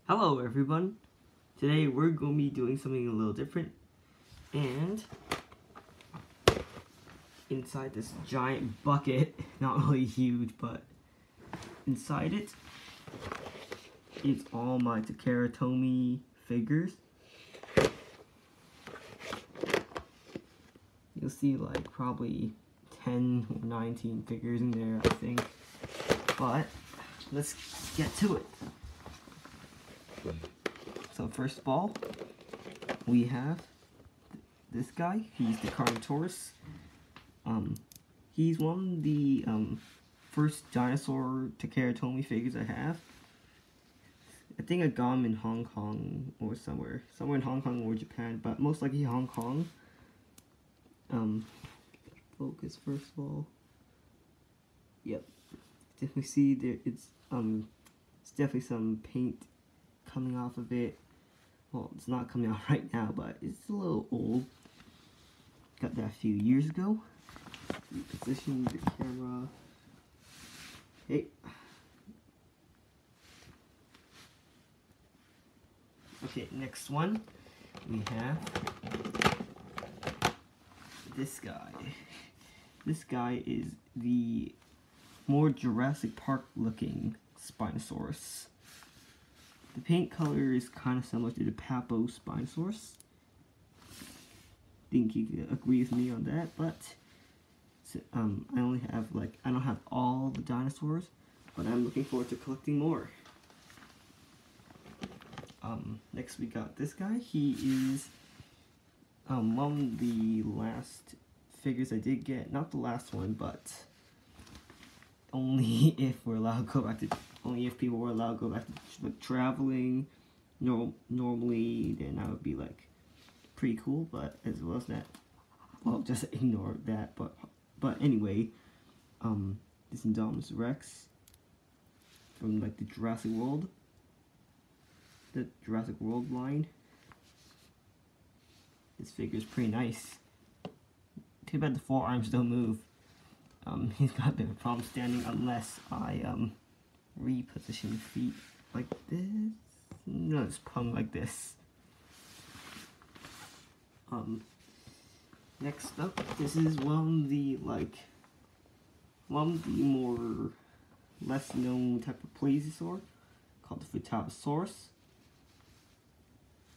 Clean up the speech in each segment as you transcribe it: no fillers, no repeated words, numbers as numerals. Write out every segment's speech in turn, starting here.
Hello everyone, today we're going to be doing something a little different, and inside this giant bucket, not really huge, but inside it is all my TakaraTomy figures. You'll see like probably 10 or 19 figures in there, I think, but let's get to it. So first of all, we have this guy. He's the Carnotaurus. He's one of the first dinosaur TakaraTomy figures I have. I think I got him in Hong Kong or somewhere in Hong Kong or Japan, but most likely Hong Kong. Focus first of all. Yep, definitely see there. It's definitely some paint coming off of it. Well, it's not coming out right now, but it's a little old. Got that a few years ago. Reposition the camera. Hey. Okay, next one. We have this guy. This guy is the more Jurassic Park looking Spinosaurus. The paint color is kind of similar to the Futaba Spinosaurus. Think you could agree with me on that, but I only have I don't have all the dinosaurs, but I'm looking forward to collecting more. Next we got this guy. He is one of the last figures I did get, not the last one, but only if we're allowed to go back to. Only if people were allowed to go back to traveling normally, then that would be like pretty cool. But as well as that, well, just ignore that. But anyway, this Indominus Rex from like the Jurassic World line. This figure is pretty nice. Too bad the forearms don't move. He's got a bit of a problem standing unless I reposition feet like this. No, it's probably like this. Next up, this is one of the more less known type of plesiosaur called the Futaba Source.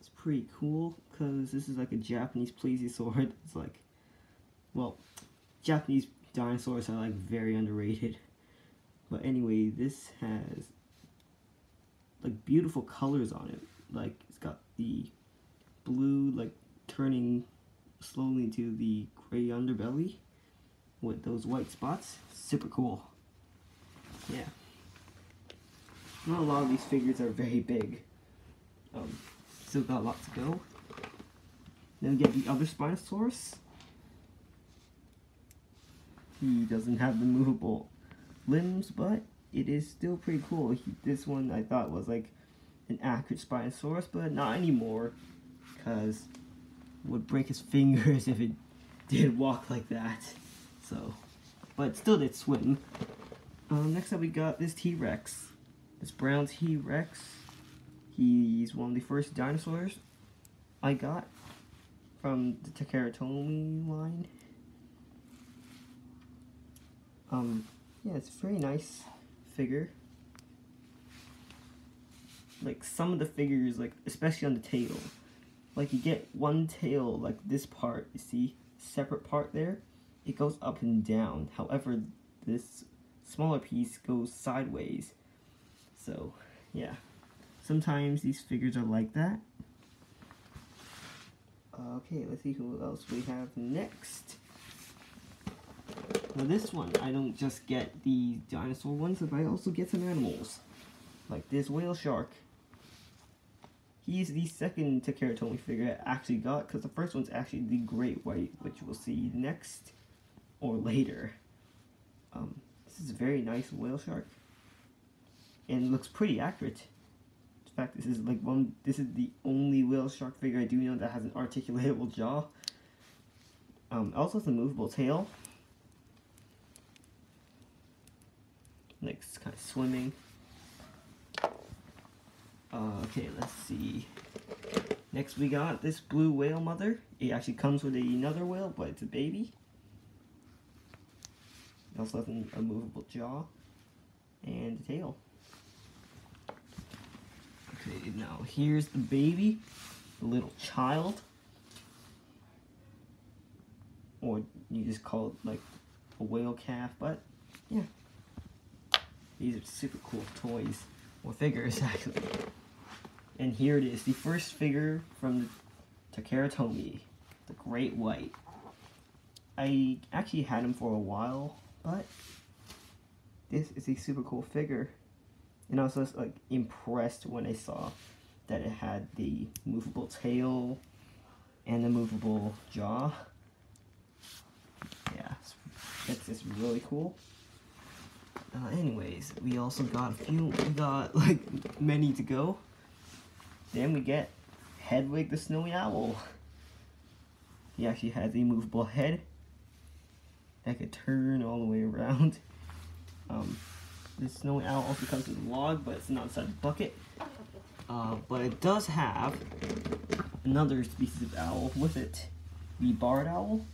It's pretty cool because this is like a Japanese plesiosaur. It's like, well, Japanese dinosaurs are like very underrated. But anyway, this has like beautiful colors on it. Like it's got the blue like turning slowly into the gray underbelly with those white spots. Super cool. Yeah. Not a lot of these figures are very big. Still got a lot to go. Then we get the other Spinosaurus. He doesn't have the movable limbs, but it is still pretty cool. This one I thought was like an accurate Spinosaurus, but not anymore, because it would break his fingers if it did walk like that. So, but it still did swim. Next up we got this T-Rex. This brown T-Rex. He's one of the first dinosaurs I got from the TakaraTomy line. Yeah, it's a very nice figure. Like some of the figures, like especially on the tail, like you get one tail, like this part, you see, separate part there, it goes up and down. However, this smaller piece goes sideways. So, yeah, sometimes these figures are like that. Okay, let's see who else we have next. Now this one, I don't just get the dinosaur ones, but I also get some animals. Like this whale shark. He's the second TakaraTomy figure I actually got, because the first one's actually the great white, which we'll see next or later. This is a very nice whale shark. And it looks pretty accurate. In fact, this is the only whale shark figure I do know that has an articulatable jaw. Also has a movable tail. Like it's kind of swimming. Okay, let's see. Next we got this blue whale mother. It actually comes with another whale, but it's a baby. It also has a movable jaw and a tail. Okay, now here's the baby, the little child. Or you just call it like a whale calf, but yeah. These are super cool toys, or figures actually. And here it is, the first figure from the TakaraTomy, the Great White. I actually had him for a while, but this is a super cool figure. And I was just like impressed when I saw that it had the movable tail and the movable jaw. Yeah, it's just really cool. Anyways, we also got we got like many to go. Then we get Hedwig the Snowy Owl. He actually has a movable head that could turn all the way around. The Snowy Owl also comes with a log, but it's not inside the bucket. But it does have another species of owl with it, the barred owl.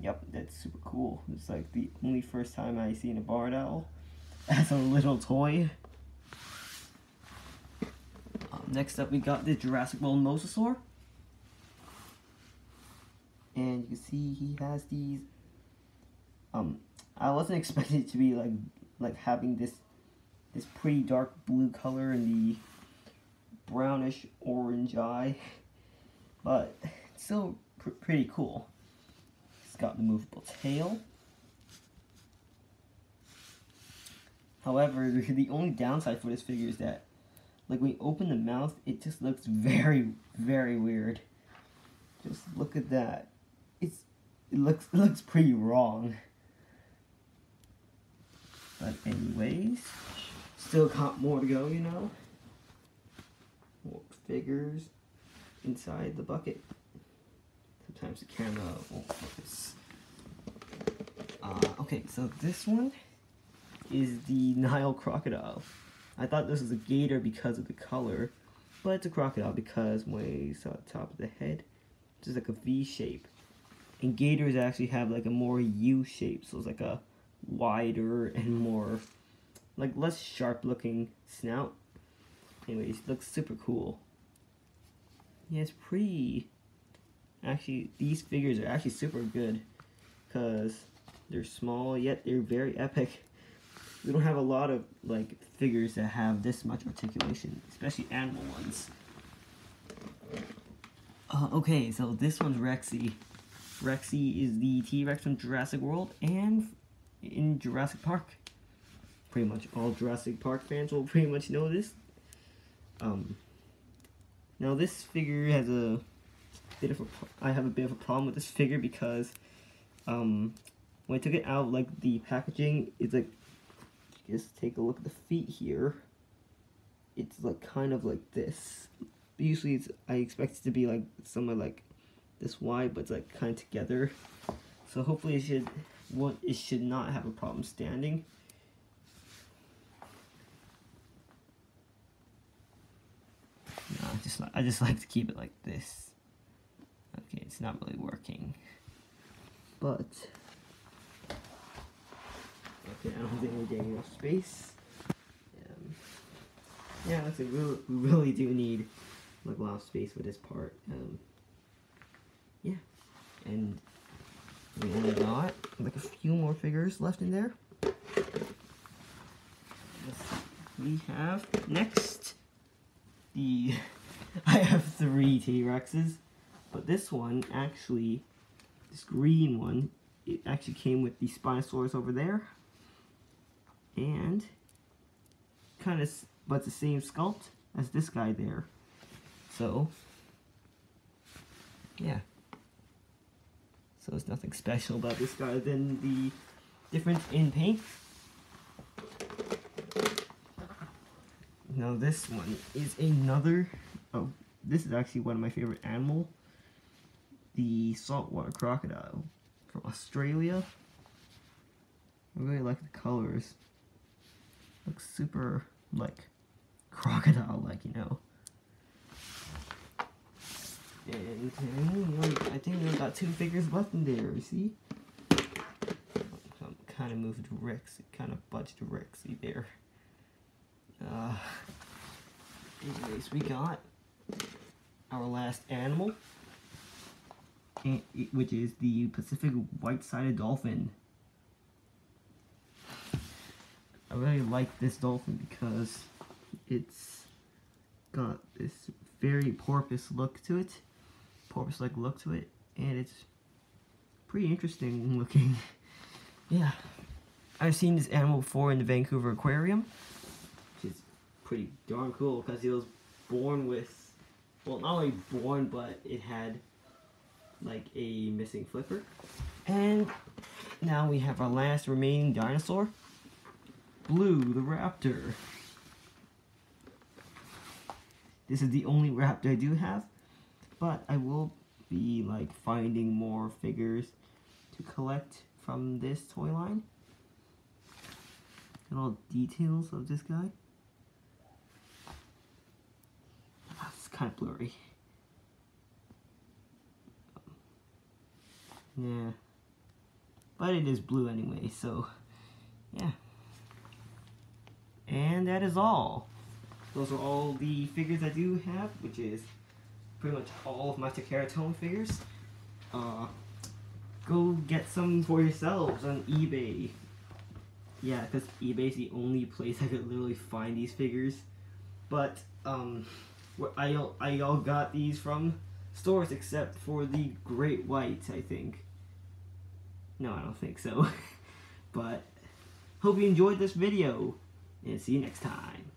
Yep, that's super cool. It's like the only first time I've seen a barred owl as a little toy. Next up, we got the Jurassic World Mosasaur. And you can see he has these. I wasn't expecting it to be like having this pretty dark blue color and the brownish orange eye, but it's still pretty cool. It's got the movable tail. However, the only downside for this figure is that, like, when you open the mouth, it just looks very, very weird. Just look at that. It looks pretty wrong. But anyways, still got more to go, you know. More figures inside the bucket. Sometimes the camera won't focus. Okay, so this one is the Nile Crocodile. I thought this was a gator because of the color, but it's a crocodile because when you saw the top of the head, it's just like a V shape. And gators actually have like a more U shape, so it's like a wider and more, like, less sharp looking snout. Anyways, it looks super cool. Yeah, it's pretty. Actually, these figures are actually super good because they're small yet they're very epic. We don't have a lot of like figures that have this much articulation, especially animal ones. Okay, so this one's Rexy. Rexy is the T-Rex from Jurassic World and in Jurassic Park. Pretty much all Jurassic Park fans will pretty much know this. Now this figure has a bit of I have a bit of a problem with this figure because when I took it out, like, the packaging, it's like, just take a look at the feet here. It's like kind of like this. Usually I expect it to be like somewhere like this wide, but it's like kind of together. So hopefully it should not have a problem standing. No, I just like to keep it like this. Okay, it's not really working. But okay, I don't think we're getting enough space. Yeah, looks like we really do need like a lot of space for this part. Yeah, and we only got like a few more figures left in there. We have next I have 3 T-Rexes, but this one actually, this green one, it actually came with the Spinosaurus over there, and kind of, but the same sculpt as this guy there. So yeah, so there's nothing special about this guy than the difference in paint. Now this one is another, oh, this is actually one of my favorite animal, the Saltwater Crocodile from Australia. I really like the colors. Looks super, like, crocodile, like, you know. And I think we got 2 figures left in there, you see? I'm kind of moved Rexy, kind of budged Rexy there. Anyways, we got our last animal, which is the Pacific white-sided dolphin. I really like this dolphin because it's got this very porpoise-like look to it, and it's pretty interesting looking. Yeah, I've seen this animal before in the Vancouver Aquarium, which is pretty darn cool because it was born with, well, not only born, but it had like a missing flipper. And now we have our last remaining dinosaur, Blue the Raptor. This is the only Raptor I do have, but I will be like finding more figures to collect from this toy line. And all details of this guy. It's kind of blurry. Yeah, but it is blue anyway, so yeah. And that is all. Those are all the figures I do have, which is pretty much all of my TakaraTomy figures. Go get some for yourselves on eBay. Yeah, because eBay is the only place I could literally find these figures. But I all got these from stores except for the Great White, I think. No, I don't think so. But hope you enjoyed this video, and see you next time.